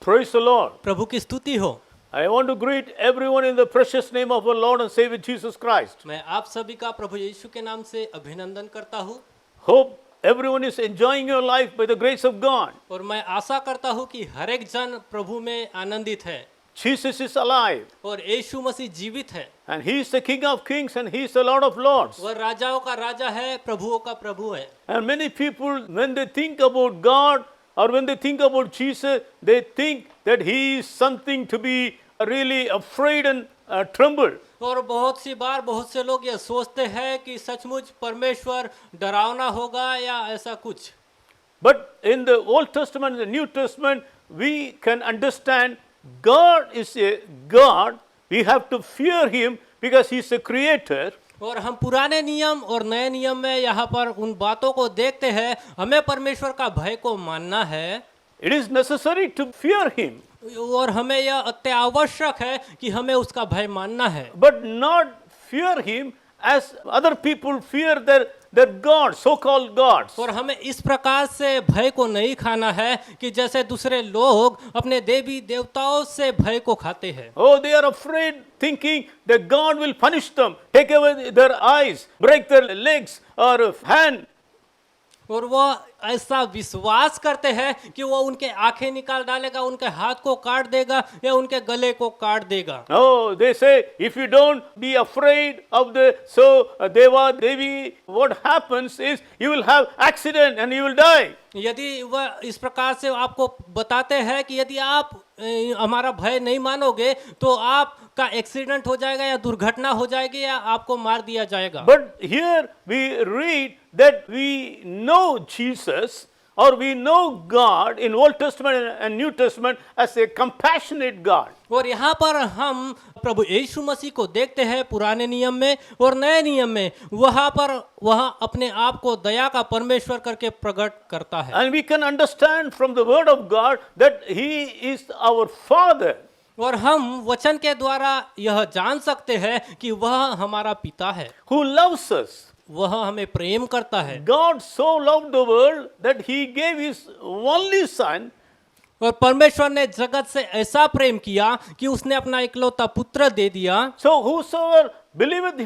Praise the Lord. प्रभु की स्तुति हो। I want to greet everyone in the precious name of our Lord and Savior Jesus Christ. मैं आप सभी का प्रभु यीशु के नाम से अभिनंदन करता हूँ Hope everyone is enjoying your life by the grace of God. और मैं आशा करता हूँ कि हर एक जन प्रभु में आनंदित है Jesus is alive और यीशु मसीह जीवित है। and He is the King of Kings and He is the Lord of Lords. वह राजाओं का राजा है, प्रभुओं का प्रभु है। And many people, when they think about God or when they think about Jesus, they think that He is something to be really afraid and tremble. और बहुत सी बार बहुत से लोग यह सोचते हैं कि सचमुच परमेश्वर डरावना होगा या ऐसा कुछ। But in the Old Testament and the New Testament, we can understand God is a God. We have to fear Him because He is a creator. और हम पुराने नियम और नए नियम में यहाँ पर उन बातों को देखते हैं। हमें परमेश्वर का भय को मानना है। It is necessary to fear Him, और हमें यह अत्यावश्यक है कि हमें उसका भय मानना है, but not fear Him as other people fear their gods, so-called gods. और हमें इस प्रकार से भय को नहीं खाना है कि जैसे दूसरे लोग अपने देवी देवताओं से भय को खाते हैं। Oh, they are afraid, thinking that God will punish them, take away their eyes, break their legs or hand. और वह ऐसा विश्वास करते हैं कि वो उनके आंखें निकाल डालेगा, उनके हाथ को काट देगा या उनके गले को काट देगा। Oh, they say, if you don't be afraid of the Deva, Devi, what happens is you will have accident and you will die. यदि वह इस प्रकार से आपको बताते हैं कि यदि आप हमारा भय नहीं मानोगे तो आपका एक्सीडेंट हो जाएगा या दुर्घटना हो जाएगी या आपको मार दिया जाएगा। But here we read that we know Jesus or we know God in Old Testament and New Testament as a compassionate God. और यहाँ पर हम प्रभु यीशु मसीह को देखते हैं पुराने नियम में और नए नियम में, वहाँ पर वह अपने आप को दया का परमेश्वर करके प्रकट करता है। And we can understand from the word of God that He is our Father. और हम वचन के द्वारा यह जान सकते हैं कि वह हमारा पिता है, Who loves us. वह हमें प्रेम करता है। God so loved the world that He gave His only Son. और परमेश्वर ने जगत से ऐसा प्रेम किया कि उसने अपना इकलौता पुत्र दे दिया। So whosoever believeth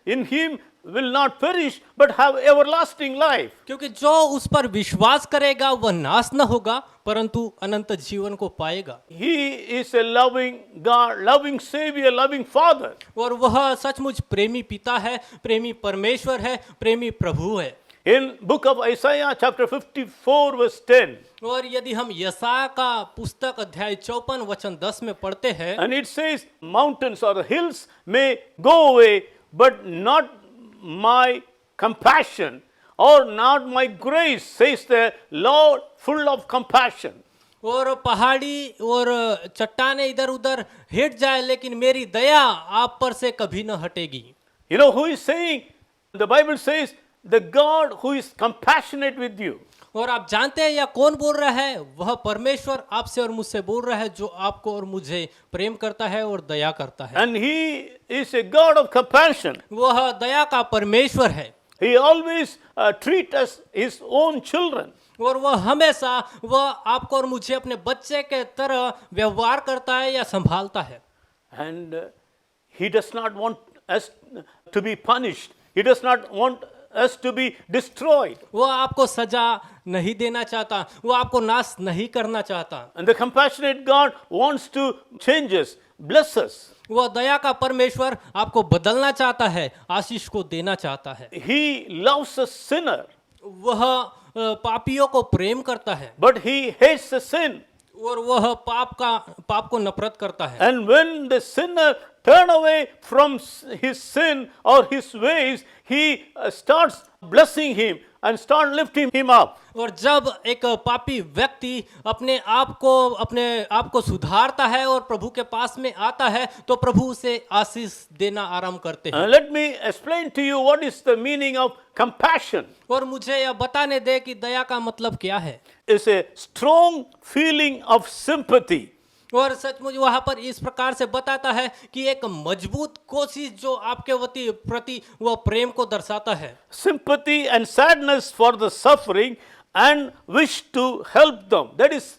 in Him will not perish but have everlasting life. क्योंकि जो उस पर विश्वास करेगा वह नाश न होगा परंतु अनंत जीवन को पाएगा। He is a loving God, loving Savior, loving Father. और वह सचमुच प्रेमी पिता है, प्रेमी परमेश्वर है, प्रेमी प्रभु है। In book of Isaiah chapter 54 verse 10. और यदि हम यशायाह का पुस्तक अध्याय 54 वचन 10 में पढ़ते हैं, And it says, mountains or hills may go away, but not my compassion or not my grace, says the Lord, full of compassion. और पहाड़ी और चट्टानें इधर उधर हट जाए लेकिन मेरी दया आप पर से कभी न हटेगी। You know who is saying? The Bible says, the God who is compassionate with you. और आप जानते हैं या कौन बोल रहा है? वह परमेश्वर आपसे और मुझसे बोल रहा है जो आपको और मुझे प्रेम करता है और दया करता है। And He is a God of compassion. वह दया का परमेश्वर है। He always treats us His own children. और वह हमेशा वह आपको और मुझे अपने बच्चे के तरह व्यवहार करता है या संभालता है। And He does not want us to be punished. He does not want us to be destroyed. वह आपको सजा नहीं देना चाहता, वह आपको नाश नहीं करना चाहता। And the compassionate God wants to change us, bless us. वह दया का परमेश्वर आपको बदलना चाहता है, आशीष को देना चाहता है। He loves a sinner, वह पापियों को प्रेम करता है but He hates the sin. और वह पाप को नफरत करता है। And when the sinner turn away from his sin or his ways, He starts blessing him and start lifting him up. और जब एक पापी व्यक्ति अपने आप को सुधारता है और प्रभु के पास में आता है तो प्रभु उसे आशीष देना आरंभ करते हैं। Let me explain to you what is the meaning of compassion. और मुझे यह बताने दे कि दया का मतलब क्या है। It's a strong feeling of sympathy. और सचमुच वहाँ पर इस प्रकार से बताता है कि एक मजबूत कोशिश जो आपके प्रति वह प्रेम को दर्शाता है। Sympathy and sadness for the suffering and wish to help them. That is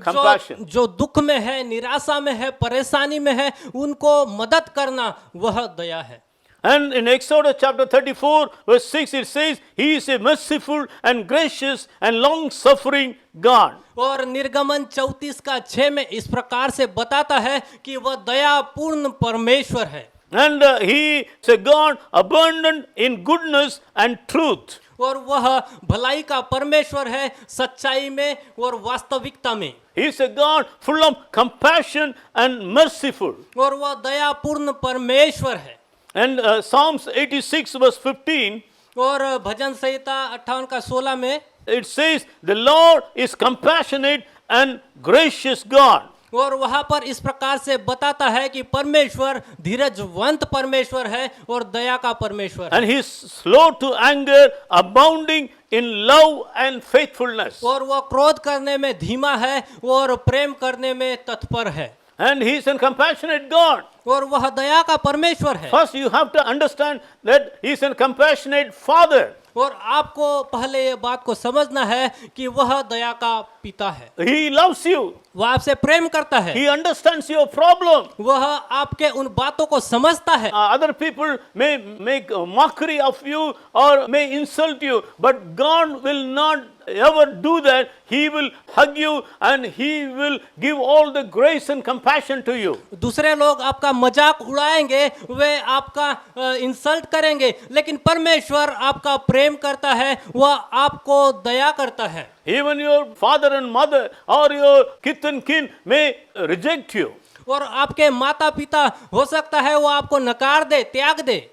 compassion. जो दुख में है, निराशा में है, परेशानी में है, उनको मदद करना वह दया है। And in Exodus chapter 34, verse 6, it says, He is a merciful and gracious and long-suffering God. और निर्गमन 34 का 6 में इस प्रकार से बताता है कि वह दयापूर्ण परमेश्वर है। And He is a God abundant in goodness and truth. और वह भलाई का परमेश्वर है, सच्चाई में और वास्तविकता में। He is a God full of compassion and merciful. और वह दयापूर्ण परमेश्वर है। And Psalms 86 verse 15, और भजन संहिता 58 का 16 में it says, The Lord is compassionate and gracious God. और वहां पर इस प्रकार से बताता है कि परमेश्वर धीरजवंत परमेश्वर है और दया का परमेश्वर है। And He is slow to anger, abounding in love and faithfulness. और वह क्रोध करने में धीमा है और प्रेम करने में तत्पर है। And He is a compassionate God. और वह दया का परमेश्वर है। First, you have to understand that He is a compassionate Father. और आपको पहले ये बात को समझना है कि वह दया का पिता है। He loves you. वह आपसे प्रेम करता है। He understands your problem. वह आपके उन बातों को समझता है। Other people may make a mockery of you or may insult you, but God will not ever do that. He will hug you and He will give all the grace and compassion to you. दूसरे लोग आपका मजाक उड़ाएंगे, वे आपका insult करेंगे, लेकिन परमेश्वर आपका प्रेम करता है, वह आपको दया करता है। Even your father and mother or your kith and kin may reject you. और आपके माता पिता हो सकता है वो आपको नकार दे, त्याग दे,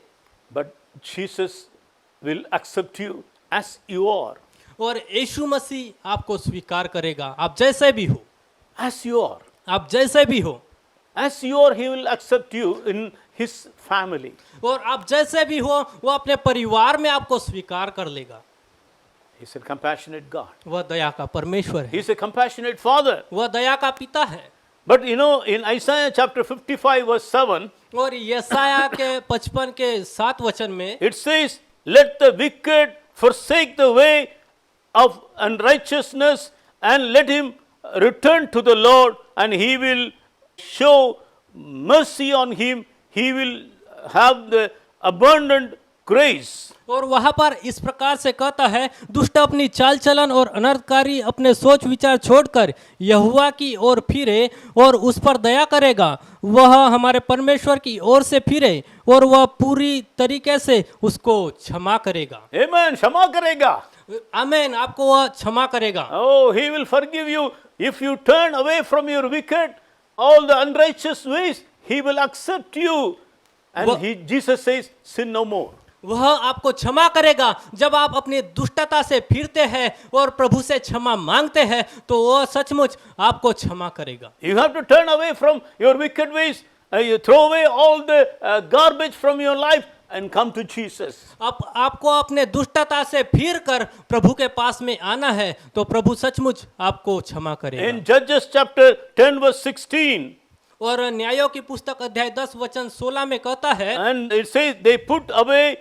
But Jesus will accept you as you are. और यीशु मसीह आपको स्वीकार करेगा, आप जैसे भी हो। As you are. आप जैसे भी हो, As you are, He will accept you in His family. और आप जैसे भी हो वो अपने परिवार में आपको स्वीकार कर लेगा। He's a compassionate God. वह दया का परमेश्वर है, He's a compassionate Father. वह दया का पिता है। But you know, in Isaiah chapter 55 verse 7, और यशाया के 55 के 7 वचन में it says, Let the wicked forsake the way of unrighteousness and let him return to the Lord, and He will show mercy on him. He will have the abundant grace. और वहां पर इस प्रकार से कहता है, दुष्ट अपनी चाल चलन और अनर्थकारी अपने सोच विचार छोड़कर यहोवा की ओर फिरे और उस पर दया करेगा। वह हमारे परमेश्वर की ओर से फिरे और वह पूरी तरीके से उसको क्षमा करेगा। Amen. क्षमा करेगा. आमीन, आपको वह क्षमा करेगा। Oh, He will forgive you if you turn away from your wicked, all the unrighteous ways. He will accept you, and Jesus says, "Sin no more." वह आपको क्षमा करेगा जब आप अपनी दुष्टता से फिरते हैं और प्रभु से क्षमा मांगते हैं, तो वह सचमुच आपको क्षमा करेगा। You have to turn away from your wicked ways. You throw away all the garbage from your life and come to Jesus. आपको अपने दुष्टता से फिर कर प्रभु के पास में आना है, तो प्रभु सचमुच आपको क्षमा करेगा। In Judges chapter 10 verse 16, और न्यायों की पुस्तक अध्याय 10 वचन 16 में कहता है, and it says they put away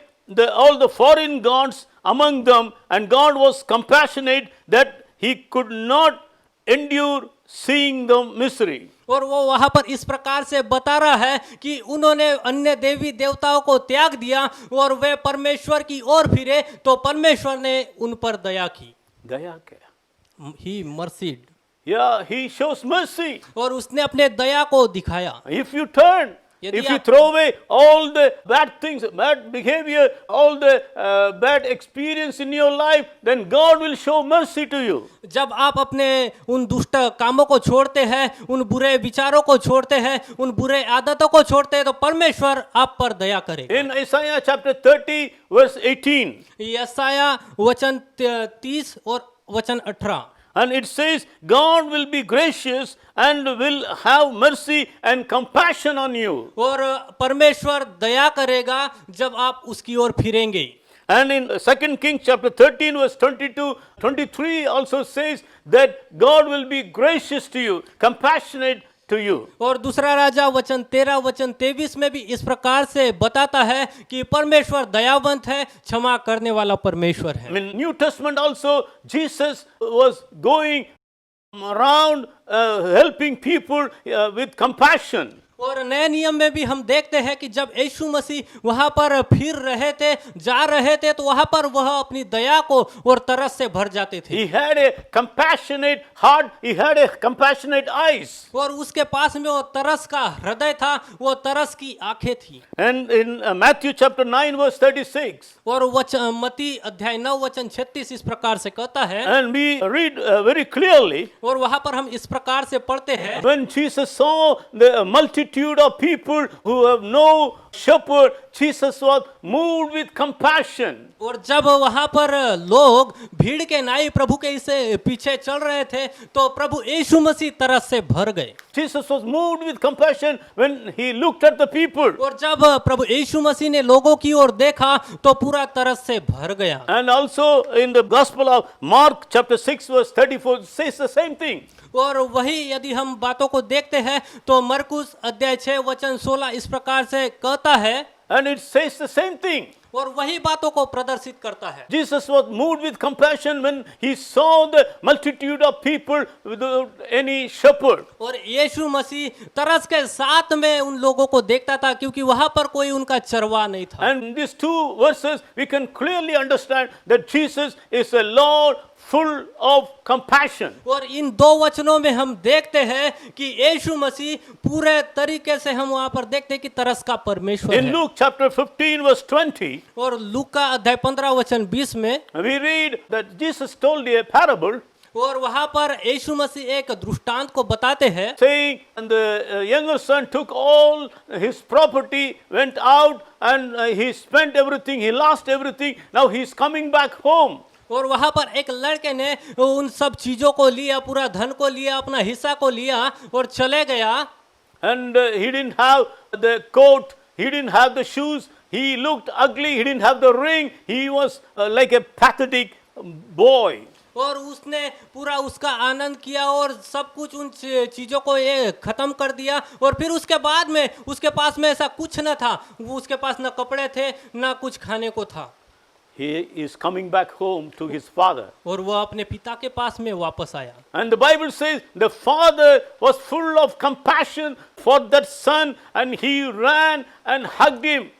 all the foreign gods among them, and God was compassionate that He could not endure seeing the misery. और वो वहां पर इस प्रकार से बता रहा है कि उन्होंने अन्य देवी देवताओं को त्याग दिया और वे परमेश्वर की ओर फिरे, तो परमेश्वर ने उन पर दया की। दया क्या? ही मर्सीड, Yeah, He shows mercy. और उसने अपने दया को दिखाया। If you turn, if you throw away all the bad things, bad behavior, all the bad experience in your life, then God will show mercy to you. जब आप अपने उन दुष्ट कामों को छोड़ते हैं, उन बुरे विचारों को छोड़ते हैं, उन बुरे आदतों को छोड़ते हैं, तो परमेश्वर आप पर दया करेगा। In Isaiah chapter 30 verse 18, यशाया वचन 30 और वचन 18, and it says, God will be gracious and will have mercy and compassion on you. और परमेश्वर दया करेगा जब आप उसकी ओर फिरेंगे। And in 2 Kings chapter 13 verse 22, 23 also says that God will be gracious to you, compassionate to you. और दूसरा राजा वचन 13 वचन 23 में भी इस प्रकार से बताता है कि परमेश्वर दयावंत है, क्षमा करने वाला परमेश्वर है। In New Testament also, Jesus was going around helping people with compassion. और नए नियम में भी हम देखते हैं कि जब यीशु मसीह वहां पर फिर रहे थे, जा रहे थे, तो वहां पर वह अपनी दया को और तरस से भर जाते थे। He had a compassionate heart, he had a compassionate eyes. और उसके पास में वो तरस का हृदय था, वो तरस की आंखें थी। And in Matthew chapter 9 verse 36, और मत्ती अध्याय 9 वचन 36 इस प्रकार से कहता है, and we read very clearly, और वहां पर हम इस प्रकार से पढ़ते हैं, when Jesus saw the multitude of people who have no shepherd, Jesus was moved with compassion. और जब वहां पर लोग भीड़ के नाई प्रभु के इसे पीछे चल रहे थे, तो प्रभु यीशु मसीह तरस से भर गए। Jesus was moved with compassion when he looked at the people. और जब प्रभु यीशु मसीह ने लोगों की ओर देखा, तो पूरा तरस से भर गया। And also in the Gospel of Mark chapter 6 verse 34 says the same thing. और वही यदि हम बातों को देखते हैं, तो मरकुस अध्याय 6 वचन 16 इस प्रकार से कहता है, And it says the same thing. और वही बातों को प्रदर्शित करता है। Jesus was moved with compassion when he saw the multitude of people without any shepherd. और यीशु मसीह तरस के साथ में उन लोगों को देखता था, क्योंकि वहां पर कोई उनका चरवाहा नहीं था। And in these two verses we can clearly understand that Jesus is a Lord full of compassion. और इन दो वचनों में हम देखते हैं कि यीशु मसीह पूरे तरीके से, हम वहां पर देखते हैं कि तरस का परमेश्वर In है। Luke chapter 15 verse 20, और लूका अध्याय 15 वचन 20 में we read that Jesus told a parable और वहां पर यीशु मसीह एक दृष्टांत को बताते हैं, saying, and the younger son took all his property, went out and he spent everything, he lost everything, now he's coming back home. और वहां पर एक लड़के ने उन सब चीजों को लिया, पूरा धन को लिया, अपना हिस्सा को लिया और चले गया। And he didn't have the coat, he didn't have the shoes, he looked ugly, he didn't have the ring, he was like a pathetic boy. और उसने पूरा उसका आनंद किया और सब कुछ उन चीजों को ये खत्म कर दिया। और फिर उसके बाद में उसके पास में ऐसा कुछ न था, वो उसके पास न कपड़े थे न कुछ खाने को था। He is coming back home to his father. और वह अपने पिता के पास में वापस आया। And the Bible says the father was full of compassion for that son and he ran and hugged him.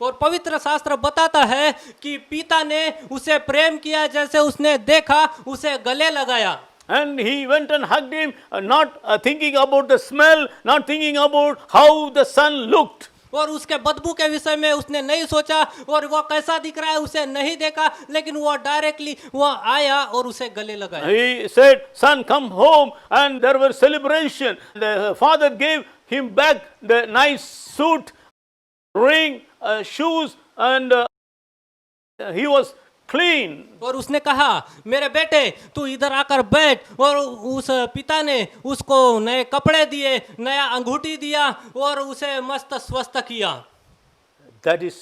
और पवित्र शास्त्र बताता है कि पिता ने उसे प्रेम किया, जैसे उसने देखा उसे गले लगाया। And he went and hugged him, not thinking about the smell, not thinking about how the son looked. और उसके बदबू के विषय में उसने नहीं सोचा और वह कैसा दिख रहा है उसे नहीं देखा, लेकिन वह डायरेक्टली वह आया और उसे गले लगाया। He said, son, come home, and there was celebration. The father gave him back the nice suit, ring, shoes, and he was clean. और उसने कहा, मेरे बेटे तू इधर आकर बैठ। और उस पिता ने उसको नए कपड़े दिए, नया अंगूठी दिया और उसे मस्त स्वस्थ किया। That is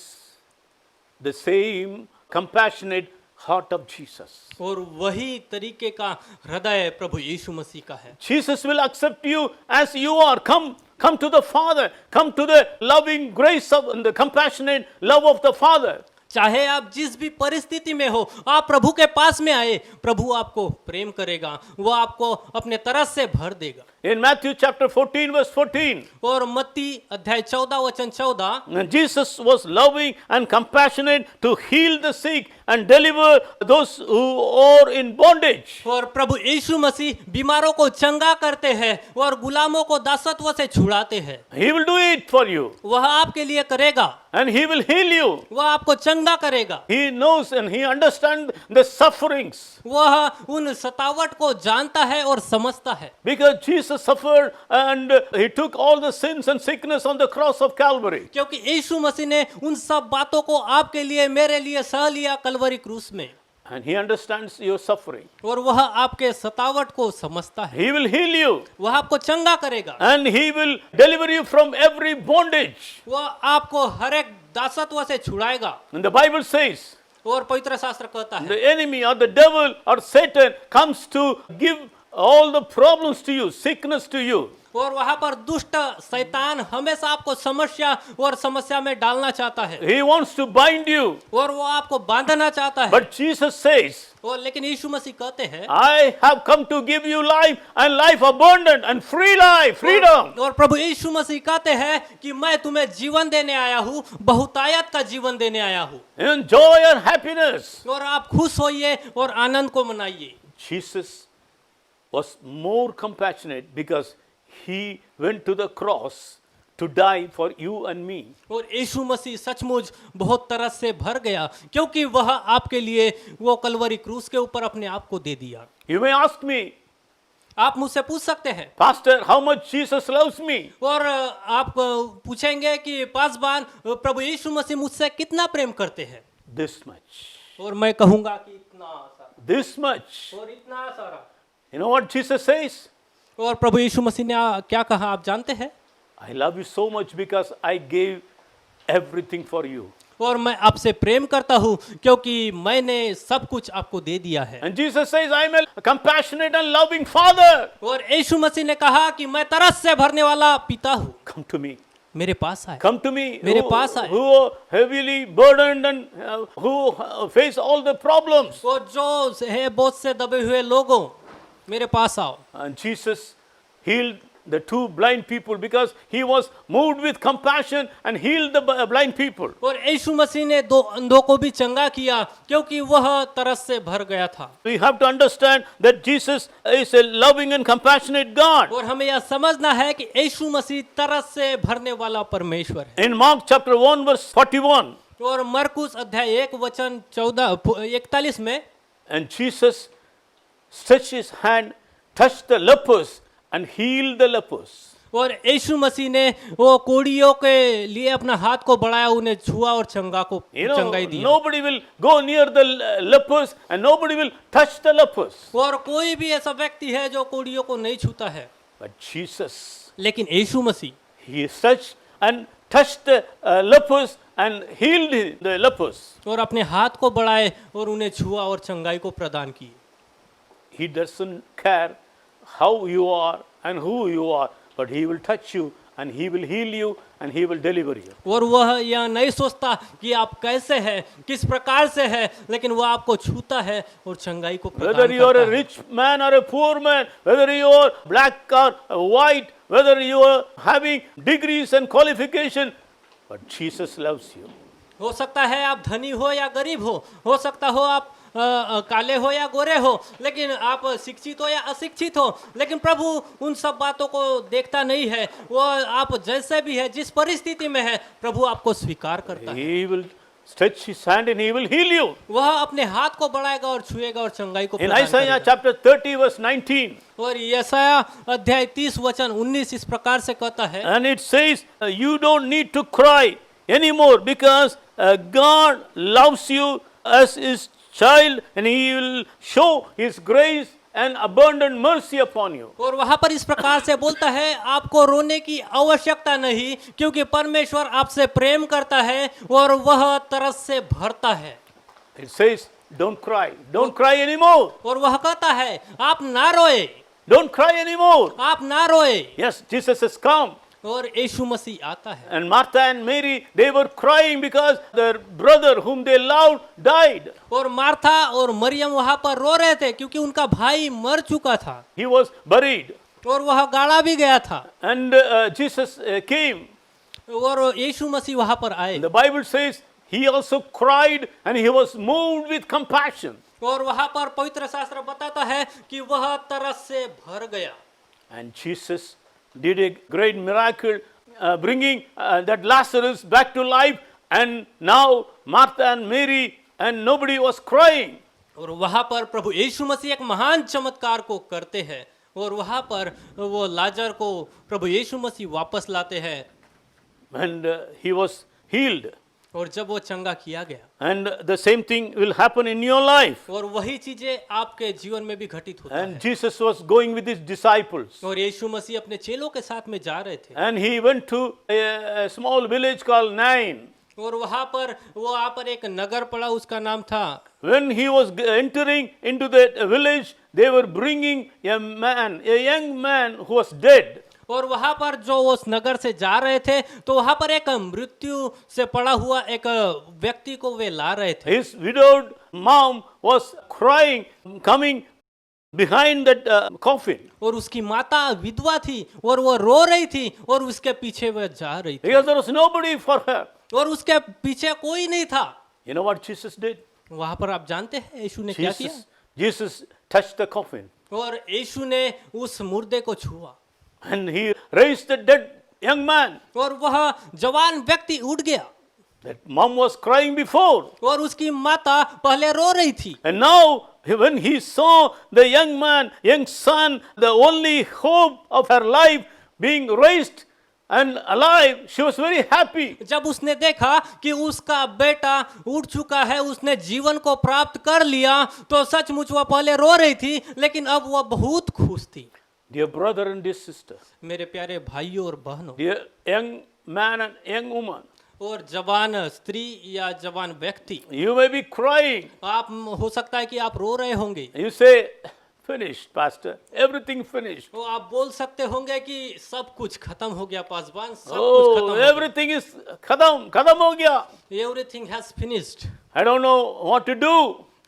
the same compassionate heart of Jesus. और वही तरीके का हृदय प्रभु यीशु मसीह का है। Jesus will accept you as you are. Come to the Father. Come to the loving grace of and the compassionate love of the Father. चाहे आप जिस भी परिस्थिति में हो, आप प्रभु के पास में आए, प्रभु आपको प्रेम करेगा, वो आपको अपने तरस से भर देगा। In Matthew chapter 14 verse 14, और मत्ती अध्याय 14 वचन 14, Jesus was loving and compassionate to heal the sick and deliver those who are in bondage. और प्रभु यीशु मसीह बीमारों को चंगा करते हैं और गुलामों को दासत्व से छुड़ाते हैं। He will do it for you वह आपके लिए करेगा, and he will heal you. वह आपको चंगा करेगा। He knows and he understands the sufferings. वह उन सतावट को जानता है और समझता है। Because Jesus suffered and he took all the sins and sickness on the cross of Calvary. क्योंकि यीशु मसीह ने उन सब बातों को आपके लिए, मेरे लिए सह लिया कलवरी क्रूस में। And he understands your suffering. और वह आपके सतावट को समझता है। He will heal you वह आपको चंगा करेगा। and he will deliver you from every bondage. वह आपको हर एक दासत्व से छुड़ाएगा। And the Bible says और पवित्र शास्त्र कहता है, the enemy or the devil or Satan comes to give all the problems to you, sickness to you. और वहां पर दुष्ट शैतान हमेशा आपको समस्या और समस्या में डालना चाहता है He wants to bind you. और वो आपको बांधना चाहता है। But Jesus says, और लेकिन यीशु मसीह कहते हैं I have come to give you life and life abundant and free life, freedom. और प्रभु यीशु मसीह कहते हैं कि मैं तुम्हें जीवन देने आया हूँ, बहुतायत का जीवन देने आया हूँ And joy and happiness. और आप खुश होइए और आनंद को मनाइए। Jesus was more compassionate because he went to the cross to die for you and me. और यीशु मसीह सचमुच बहुत तरस से भर गया क्योंकि वह आपके लिए वो कलवरी क्रूस के ऊपर अपने आप को दे दिया। You may ask me, आप मुझसे पूछ सकते हैं Pastor, how much Jesus loves me? और आप पूछेंगे कि पासवान प्रभु यीशु मसीह मुझसे कितना प्रेम करते हैं। This much. और मैं कहूंगा कि इतना सारा This much. और इतना सारा। You know what Jesus says? और प्रभु यीशु मसीह ने क्या कहा आप जानते हैं? I love you so much because I gave everything for you. और मैं आपसे प्रेम करता हूँ क्योंकि मैंने सब कुछ आपको दे दिया है। And Jesus says, I am a compassionate and loving Father. और यीशु मसीह ने कहा कि मैं तरस से भरने वाला पिता हूँ, Come to me. मेरे पास आए। Come to me. मेरे पास आए। Who are heavily burdened and who face all the problems. और जो है बोझ से दबे हुए लोगों, मेरे पास आओ। And Jesus healed the two blind people because he was moved with compassion and healed the blind people. और यीशु मसीह ने दो अंधों को भी चंगा किया क्योंकि वह तरस से भर गया था। We have to understand that Jesus is a loving and compassionate God. और हमें यह समझना है कि यीशु मसीह तरस से भरने वाला परमेश्वर है। In Mark chapter 1 verse 41, और मरकुस अध्याय 1 वचन 41 में and Jesus stretched his hand, touched the lepers and healed the lepers. और यीशु मसीह ने वो कोढ़ियों के लिए अपना हाथ को बढ़ाया, उन्हें छुआ और चंगा को You know, चंगाई दी। nobody will go near the lepers and nobody will touch the lepers. और कोई भी ऐसा व्यक्ति है जो कोढ़ियों को नहीं छूता है, But Jesus, लेकिन यीशु मसीह he touched and touched the lepers and healed the lepers. और अपने हाथ को बढ़ाए और उन्हें छुआ और चंगाई को प्रदान की। He doesn't care how you are and who you are, but he will touch you and he will heal you and he will deliver you. और वह यह नहीं सोचता कि आप कैसे हैं, किस प्रकार से हैं, लेकिन वह आपको छूता है और चंगाई को प्रदान Whether you are करता a है। rich man or a poor man, whether you are black or white, whether you are having degrees and qualification, but Jesus loves you. हो सकता है आप धनी हो या गरीब हो सकता हो आप काले हो या गोरे हो, लेकिन आप शिक्षित हो या अशिक्षित हो, लेकिन प्रभु उन सब बातों को देखता नहीं है। वो आप जैसे भी है, जिस परिस्थिति में है, प्रभु आपको स्वीकार करता है। He will stretch his hand and he will heal you. वह अपने हाथ को बढ़ाएगा और छुएगा और चंगाई को In प्रदान Isaiah करेगा। chapter 30 verse 19, और यशायाह अध्याय 30 वचन 19 इस प्रकार से कहता है, and it says, you don't need to cry anymore because God loves you as his child and he will show his grace and abundant mercy upon you. और वहां पर इस प्रकार से बोलता है, आपको रोने की आवश्यकता नहीं क्योंकि परमेश्वर आपसे प्रेम करता है और वह तरस से भरता है। It says, don't cry anymore. और वह कहता है, आप ना रोए, Don't cry anymore. आप ना रोए। Yes, Jesus has come. और यीशु मसीह आता है। And Martha and Mary, they were crying because their brother whom they loved died. और मार्था और मरियम वहां पर रो रहे थे क्योंकि उनका भाई मर चुका था He was buried. और वह गाड़ा भी गया था। And Jesus came. और यीशु मसीह वहां पर आए। The Bible says he also cried and he was moved with compassion. और वहां पर पवित्र शास्त्र बताता है कि वह तरस से भर गया। And Jesus did a great miracle, bringing that Lazarus back to life. And now Martha and Mary and nobody was crying. और वहां पर प्रभु यीशु मसीह एक महान चमत्कार को करते हैं और वहां पर वो लाजर को प्रभु यीशु मसीह वापस लाते हैं। And he was healed. और जब वो चंगा किया गया, And the same thing will happen in your life. और वही चीजें आपके जीवन में भी घटित होता And है। Jesus was going with his disciples. और यीशु मसीह अपने चेलों के साथ में जा रहे थे And he went to a small village called Nain. और वहां पर एक नगर पड़ा, उसका नाम था। When he was entering into that village, they were bringing a young man who was dead. और वहां पर जो उस नगर से जा रहे थे तो वहां पर एक मृत्यु से पड़ा हुआ एक व्यक्ति को वे ला रहे थे। His widowed mom was crying, coming behind that coffin, और उसकी माता विधवा थी और वो रो रही थी और उसके पीछे वह जा रही थी because there was nobody for her. और उसके पीछे कोई नहीं था। You know what Jesus did? वहां पर आप जानते हैं यीशु ने क्या किया? Jesus touched the coffin और यीशु ने उस मुर्दे को छुआ and he raised the dead young man. और वह जवान व्यक्ति उठ गया That mom was crying before. और उसकी माता पहले रो रही थी And now, when he saw the young man, young son, the only hope of her life being raised and alive, she was very happy. जब उसने देखा कि उसका बेटा उठ चुका है, उसने जीवन को प्राप्त कर लिया, तो सचमुच वह पहले रो रही थी लेकिन अब वह बहुत खुश थी। Dear brother and dear sister, मेरे प्यारे भाइयों और बहनों dear young man and young woman, और जवान स्त्री या जवान व्यक्ति, you may be crying. आप हो सकता है कि आप रो रहे होंगे। You say, finished, pastor, everything finished. तो आप बोल सकते होंगे कि सब कुछ खत्म हो गया पासवान, सब कुछ खत्म Oh, हो गया। everything is खत्म हो गया. Everything has finished। I don't know what to do.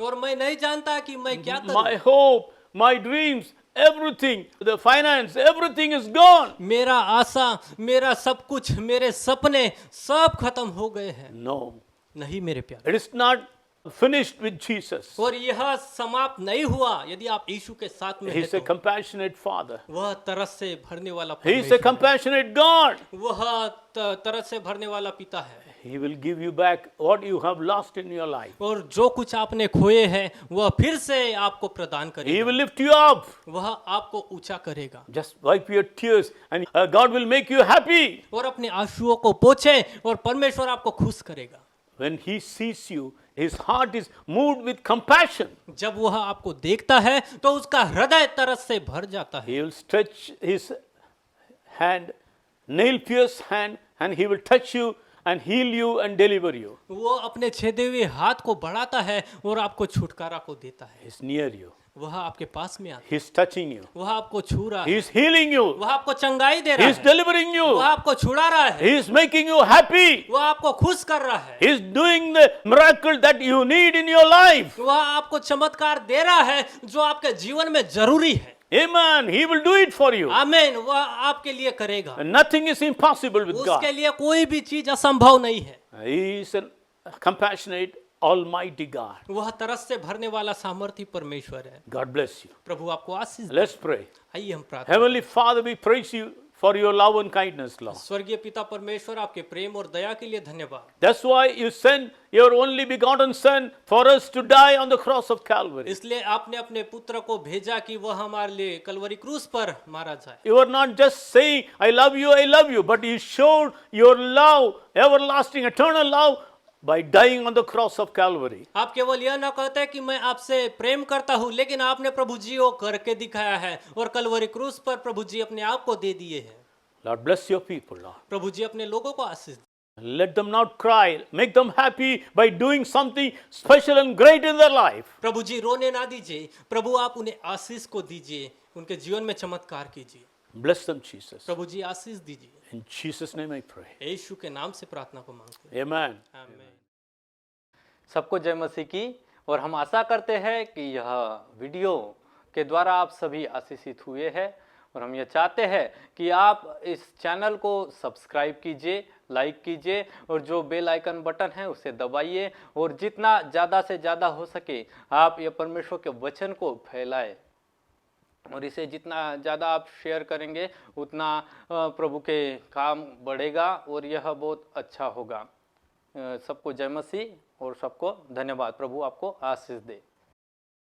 और मैं नहीं जानता कि मैं क्या My करूं। hope, my dreams, everything, the finance, everything is gone. मेरा आशा, मेरा सब कुछ, मेरे सपने सब खत्म हो गए हैं। No, नहीं मेरे प्यारे, it is not finished with Jesus. और यह समाप्त नहीं हुआ यदि आप यीशु के साथ में He हैं is a तो। compassionate Father. वह तरस से भरने वाला He is a परमेश्वर है। compassionate God. वह तरस से भरने वाला पिता है He will give you back what you have lost in your life. और जो कुछ आपने खोए हैं वह फिर से आपको प्रदान He करेगा। will lift you up. वह आपको ऊंचा करेगा Just wipe your tears and God will make you happy. और अपने आंसुओं को पोंछे और परमेश्वर आपको खुश करेगा। When He sees you, His heart is moved with compassion. जब वह आपको देखता है तो उसका हृदय तरस से भर जाता है। He will stretch His hand, nail-pierced hand, and He will touch you and heal you and deliver you. वो अपने छेदे हुए हाथ को बढ़ाता है और आपको छुटकारा को देता है। He's near you. वह आपके पास में आता He's touching you. है, वह आपको छू रहा है, He's healing you. वह आपको चंगाई दे रहा He's है, delivering you. वह आपको छुड़ा रहा है, He's making you happy. वह आपको खुश कर रहा है, He's doing the miracle that you need in your life. वह आपको चमत्कार दे रहा है जो आपके जीवन में जरूरी है। Amen. He will do it for you. आमीन, वह आपके लिए करेगा। And nothing is impossible with उसके God. लिए कोई भी चीज असंभव नहीं है। He is a compassionate, almighty God. वह तरस से भरने वाला सामर्थी परमेश्वर है। God bless you. प्रभु आपको आशीष दे। Let's pray. आइए हम प्रार्थना। Heavenly Father, we praise you for your love and kindness, Lord. स्वर्गीय पिता परमेश्वर आपके प्रेम और दया के लिए धन्यवाद। That's why you sent your only begotten Son for us to die on the cross of Calvary. इसलिए आपने अपने पुत्र को भेजा कि वह हमारे लिए कलवरी क्रूस पर मारा जाए। You are not just saying, I love you, but you showed your love, everlasting, eternal love, by dying on the cross of Calvary. आप केवल यह न कहते कि मैं आपसे प्रेम करता हूँ, लेकिन आपने प्रभु जी वो करके दिखाया है और कलवरी क्रूस पर प्रभु जी अपने आप को दे दिए हैं। Lord, bless your people, Lord. प्रभु जी अपने लोगों को आशीष दें। Let them not cry. Make them happy by doing something special and great in their life. प्रभु जी रोने ना दीजिए, प्रभु आप उन्हें आशीष को दीजिए, उनके जीवन में चमत्कार कीजिए। Bless them, Jesus. प्रभु जी आशीष दीजिए। In Jesus' name I pray. यीशु के नाम से प्रार्थना को मांगते हैं। Amen. आमीन। सबको जय मसीह की। और हम आशा करते हैं कि यह वीडियो के द्वारा आप सभी आशीषित हुए हैं और हम यह चाहते हैं कि आप इस चैनल को सब्सक्राइब कीजिए, लाइक कीजिए और जो बेल आइकन बटन है उसे दबाइए और जितना ज़्यादा से ज़्यादा हो सके आप यह परमेश्वर के वचन को फैलाएं और इसे जितना ज़्यादा आप शेयर करेंगे उतना प्रभु के काम बढ़ेगा और यह बहुत अच्छा होगा। सबको जय मसीह और सबको धन्यवाद। प्रभु आपको आशीष दे।